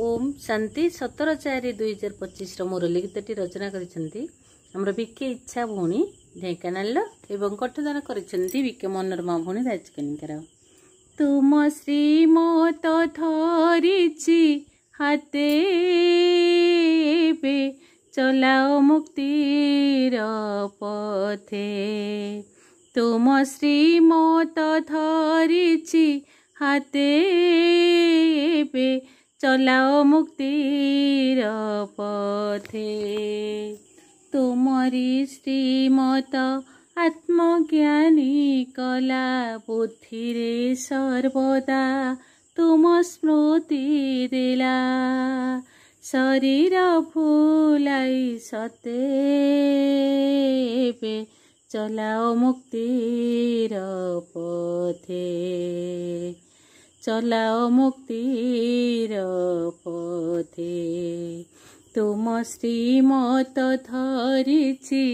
ओम शांति 17/4/2025 मुरली गीतटी रचना कर विके इच्छा भौणी ढेकानाल एवं कठदान कर विके मनोरमा भौणी राजकनिकार। तुम श्रीमत धरिछि हाते बे चलाओ मुक्तिर पथे। तुम श्रीमत धरिछि हाते बे चलाओ मुक्तिर पथे। तुमरी श्रीमत आत्मज्ञानी कला बुद्धि रे सर्वदा तुम स्मृति देला। शरीर भूलाई सते बे चलाओ मुक्तिर पथे। चलाओ मुक्तिर पथे। तुम श्रीमत धरिछि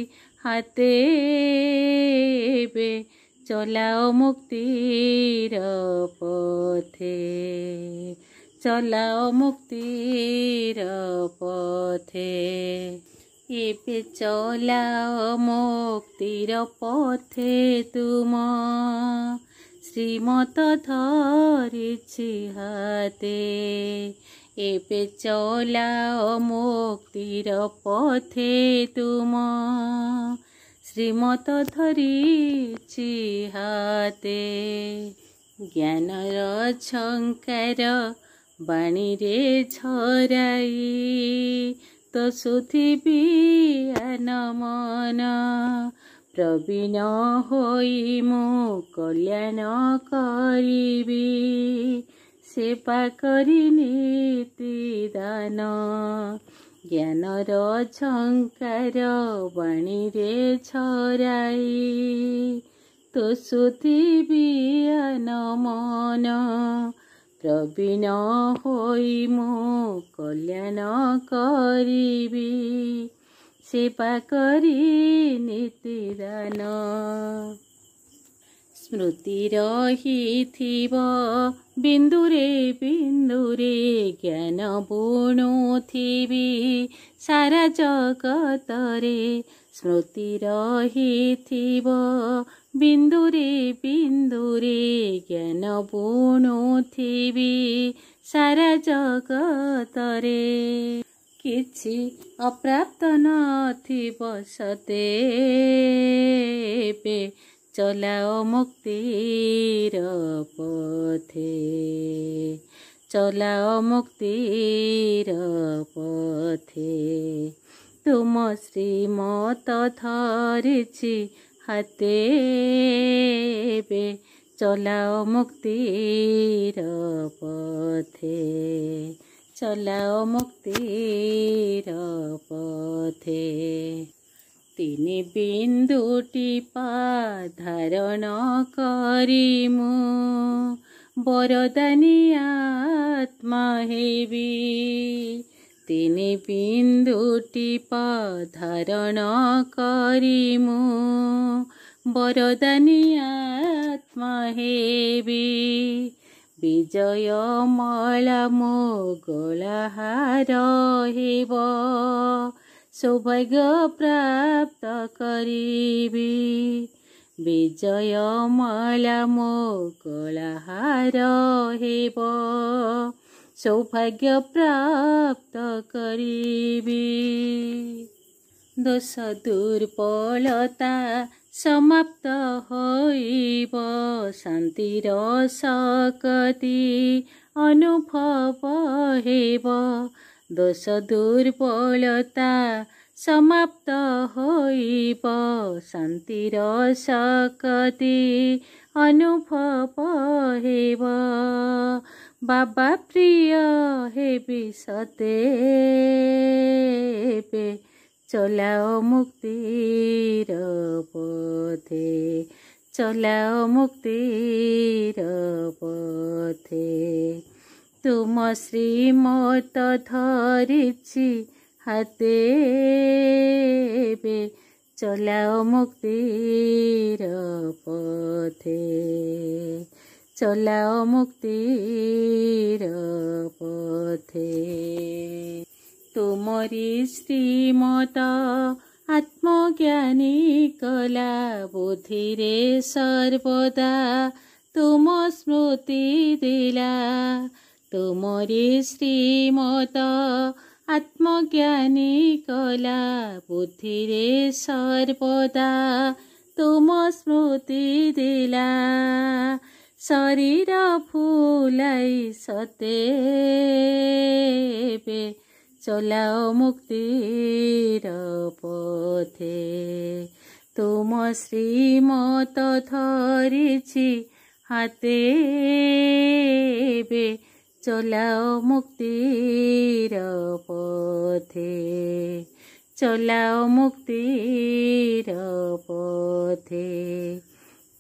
हाते बे चलाओ मुक्तिर पथे। चलाओ मुक्तिर पथे। एबे चलाओ मुक्तिर पथे। तुम श्रीमत धरिछि हाते एबे चलाओ मुक्तिर पथे। तुम श्रीमत धरिछि हाते। ज्ञानर झंकार बाणी रे झराई तो सुथिबी मन। प्रवीण होई मु कल्याण करिबी सेवा करी नीति दान। ज्ञानर झंकार बाणी रे झराई तो सुथिबी मन। प्रवीण होई मु कल्याण करिबी सेवा करी नीति दान। स्मृति रहिथिब बिंदुरे बिंदुरे ज्ञान बुणुथिबी सारा जगतरे। स्मृति रहिथिब बिंदुरे बिंदुरे ज्ञान बुणुथिबी सारा जगतरे। किछि अप्राप्त नथिब सते बे चलाओ मुक्तिर पथे। चलाओ मुक्तिर पथे। तुम श्रीमत धरिछि हाते बे चलाओ मुक्तिर पथे। चलाओ मुक्तिर पथे। तीन बिंदु टीपा धारण करिमु बरदानी आत्मा हेबी। तीन बिंदु टीपा धारण करिमु बरदानी आत्मा हेबी। विजय माला मो गलाहार हेब सौभाग्य प्राप्त करिबी। विजय माला मो गलाहार हेब सौभाग्य प्राप्त करिबी। दोष दुर्बलता समाप्त होइब शांतिर शक्ति अनुभव हेब। दोष दुर्बलता समाप्त होइब शांतिर शक्ति अनुभव हेब। बाबा प्रिय हेबि सते बे चलाओ मुक्तिर पथे। चलाओ मुक्तिर पथे। तुम श्रीमत धरिछि हाते बे चलाओ मुक्तिर पथे। चलाओ मुक्तिर पथे। तुमरी श्रीमत आत्मज्ञानी कला बुद्धिरे सर्वदा तुम स्मृति दिला तुमरी श्रीमत आत्मज्ञानी कला बुद्धिरे सर्वदा तुम स्मृति दिला शरीर फुलाई सतेबे चलाओ मुक्तिर पथे तुम श्रीमत धरिछि हाते बे चलाओ मुक्तिर पथे चलाओ मुक्तिर पथे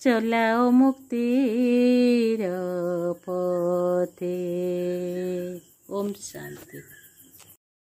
चलाओ मुक्तिर पथे। ओम शांति।